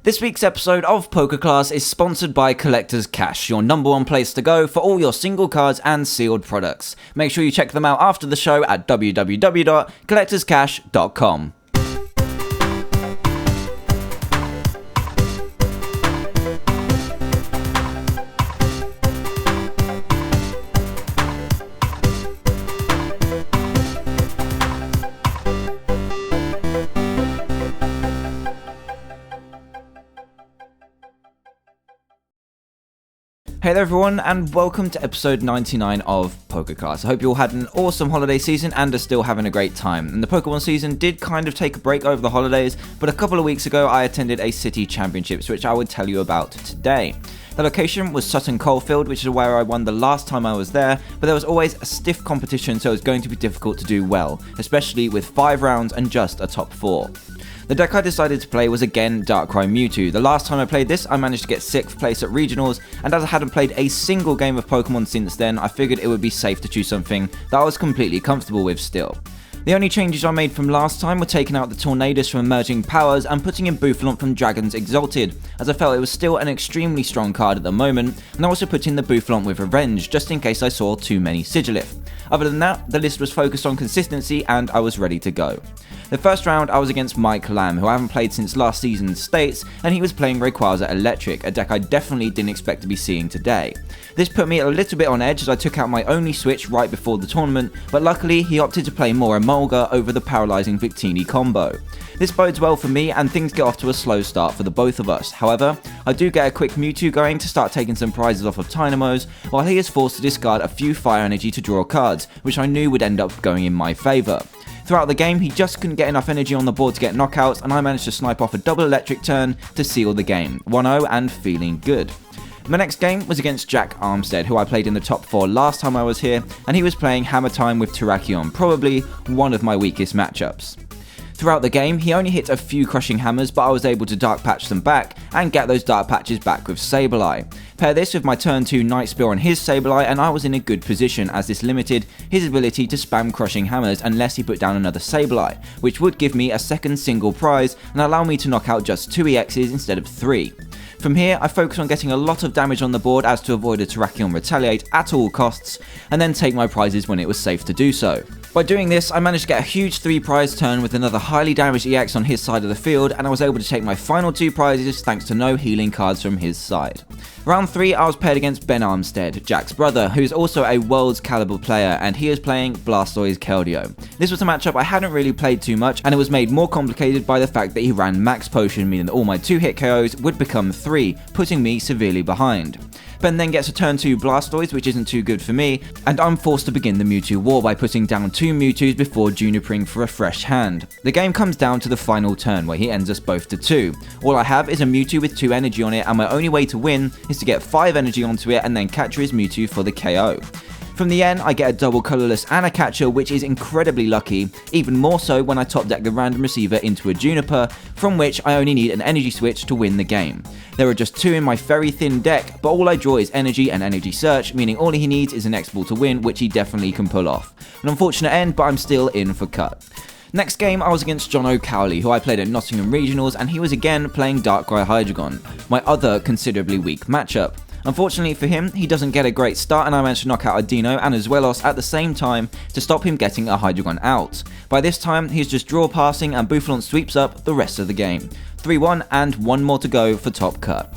This week's episode of PokeClass is sponsored by Collector's Cash, your number one place to go for all your single cards and sealed products. Make sure you check them out after the show at www.collectorscash.com. Hey there everyone, and welcome to episode 99 of PokeClass. I hope you all had an awesome holiday season and are still having a great time. And the Pokemon season did kind of take a break over the holidays, but a couple of weeks ago I attended a city championships, which I would tell you about today. The location was Sutton Coldfield, which is where I won the last time I was there, but there was always a stiff competition, so it was going to be difficult to do well, especially with 5 rounds and just a top 4. The deck I decided to play was again Darkrai Mewtwo. The last time I played this, I managed to get 6th place at regionals, and as I hadn't played a single game of Pokemon since then, I figured it would be safe to choose something that I was completely comfortable with still. The only changes I made from last time were taking out the Tornadus from Emerging Powers and putting in Boufflant from Dragons Exalted, as I felt it was still an extremely strong card at the moment, and I also put in the Boufflant with Revenge, just in case I saw too many Sigilif. Other than that, the list was focused on consistency and I was ready to go. The first round I was against Mike Lamb, who I haven't played since last season's States, and he was playing Rayquaza Electric, a deck I definitely didn't expect to be seeing today. This put me a little bit on edge as I took out my only switch right before the tournament, but luckily he opted to play more Emolga over the paralysing Victini combo. This bodes well for me and things get off to a slow start for the both of us. However, I do get a quick Mewtwo going to start taking some prizes off of Tynamos, while he is forced to discard a few fire energy to draw cards, which I knew would end up going in my favour. Throughout the game, he just couldn't get enough energy on the board to get knockouts, and I managed to snipe off a double electric turn to seal the game, 1-0 and feeling good. My next game was against Jack Armstead, who I played in the top 4 last time I was here, and he was playing Hammer Time with Terrakion, probably one of my weakest matchups. Throughout the game, he only hit a few crushing hammers, but I was able to Dark Patch them back and get those Dark Patches back with Sableye. Pair this with my turn 2 Night Spear on his Sableye and I was in a good position, as this limited his ability to spam crushing hammers unless he put down another Sableye, which would give me a second single prize and allow me to knock out just 2 EXs instead of 3. From here, I focus on getting a lot of damage on the board as to avoid a Terrakion Retaliate at all costs, and then take my prizes when it was safe to do so. By doing this, I managed to get a huge 3 prize turn with another highly damaged EX on his side of the field, and I was able to take my final 2 prizes thanks to no healing cards from his side. Round 3, I was paired against Ben Armstead, Jack's brother, who is also a Worlds caliber player, and he is playing Blastoise Keldeo. This was a matchup I hadn't really played too much, and it was made more complicated by the fact that he ran Max Potion, meaning that all my 2-hit KOs would become 3, putting me severely behind. Ben then gets a turn 2 Blastoise, which isn't too good for me, and I'm forced to begin the Mewtwo war by putting down 2 Mewtwo's before Junipering for a fresh hand. The game comes down to the final turn, where he ends us both to 2. All I have is a Mewtwo with 2 energy on it, and my only way to win is to get 5 energy onto it and then capture his Mewtwo for the KO. From the end, I get a double colourless and a catcher, which is incredibly lucky, even more so when I top deck the random receiver into a Juniper, from which I only need an energy switch to win the game. There are just 2 in my very thin deck, but all I draw is energy and energy search, meaning all he needs is an X-Ball to win, which he definitely can pull off. An unfortunate end, but I'm still in for cut. Next game, I was against John O'Cowley, who I played at Nottingham Regionals, and he was again playing Darkrai Hydreigon, my other considerably weak matchup. Unfortunately for him, he doesn't get a great start, and I managed to knock out a Dino and a Zwelos at the same time to stop him getting a Hydreigon out. By this time, he's just draw passing and Boufflant sweeps up the rest of the game. 3-1 and 1 more to go for top cut.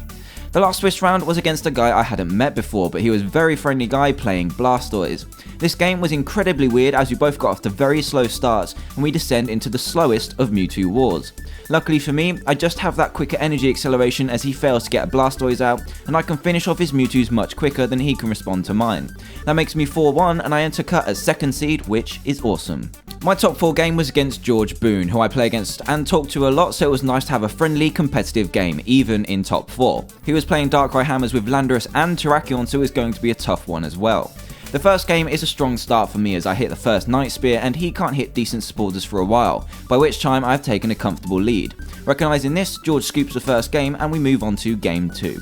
The last Swiss round was against a guy I hadn't met before, but he was a very friendly guy playing Blastoise. This game was incredibly weird as we both got off to very slow starts and we descend into the slowest of Mewtwo wars. Luckily for me, I just have that quicker energy acceleration as he fails to get a Blastoise out, and I can finish off his Mewtwo's much quicker than he can respond to mine. That makes me 4-1 and I enter cut as 2nd seed, which is awesome. My top 4 game was against George Boone, who I play against and talk to a lot, so it was nice to have a friendly, competitive game, even in top 4. He was playing Darkrai Hammers with Landorus and Terrakion, so it was going to be a tough one as well. The first game is a strong start for me as I hit the first Night Spear and he can't hit decent supporters for a while, by which time I've taken a comfortable lead. Recognising this, George scoops the first game and we move on to game 2.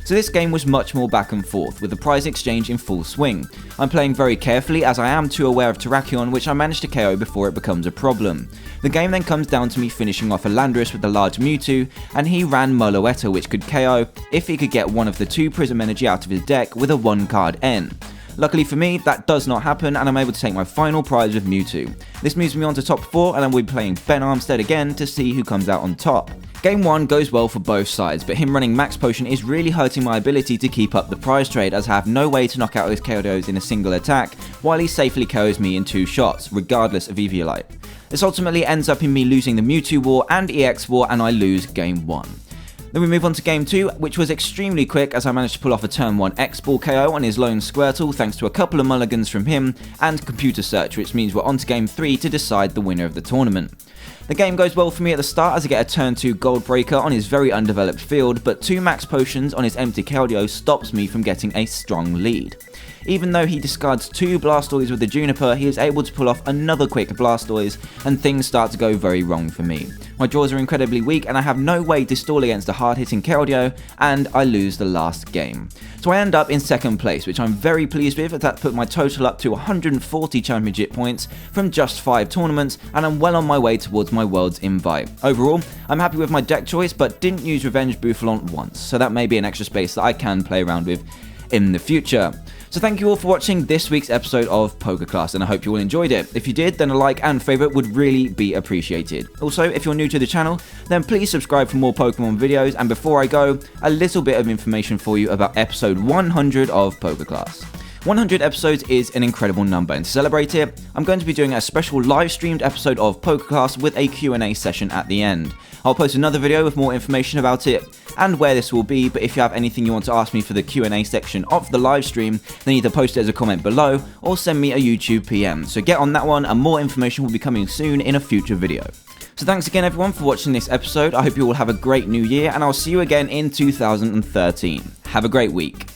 So this game was much more back and forth, with the prize exchange in full swing. I'm playing very carefully as I am too aware of Terrakion, which I managed to KO before it becomes a problem. The game then comes down to me finishing off a Landorus with the large Mewtwo, and he ran Moloetta, which could KO if he could get one of the 2 Prism Energy out of his deck with a 1-card N. Luckily for me, that does not happen and I'm able to take my final prize with Mewtwo. This moves me on to top 4 and I will be playing Ben Armstead again to see who comes out on top. Game 1 goes well for both sides, but him running Max Potion is really hurting my ability to keep up the prize trade, as I have no way to knock out his KOs in a single attack, while he safely KOs me in 2 shots, regardless of Eviolite. This ultimately ends up in me losing the Mewtwo War and EX War, and I lose game 1. Then we move on to game 2, which was extremely quick as I managed to pull off a turn 1 X-Ball KO on his lone Squirtle thanks to a couple of mulligans from him and computer search, which means we're on to game 3 to decide the winner of the tournament. The game goes well for me at the start as I get a turn 2 Gold Breaker on his very undeveloped field, but 2 Max Potions on his empty Keldeo stops me from getting a strong lead. Even though he discards 2 Blastoise with the Juniper, he is able to pull off another quick Blastoise, and things start to go very wrong for me. My draws are incredibly weak and I have no way to stall against a hard-hitting Keldeo, and I lose the last game. So I end up in 2nd place, which I'm very pleased with, as that put my total up to 140 championship points from just 5 tournaments, and I'm well on my way towards my World's invite. Overall, I'm happy with my deck choice, but didn't use Revenge Bouffalon once, so that may be an extra space that I can play around with in the future. So thank you all for watching this week's episode of PokeClass, and I hope you all enjoyed it. If you did, then a like and favourite would really be appreciated. Also, if you're new to the channel, then please subscribe for more Pokemon videos, and before I go, a little bit of information for you about episode 100 of PokeClass. 100 episodes is an incredible number, and to celebrate it, I'm going to be doing a special live streamed episode of PokeClass with a Q&A session at the end. I'll post another video with more information about it and where this will be, but if you have anything you want to ask me for the Q&A section of the live stream, then either post it as a comment below or send me a YouTube PM. So get on that one, and more information will be coming soon in a future video. So thanks again everyone for watching this episode. I hope you all have a great new year, and I'll see you again in 2013. Have a great week.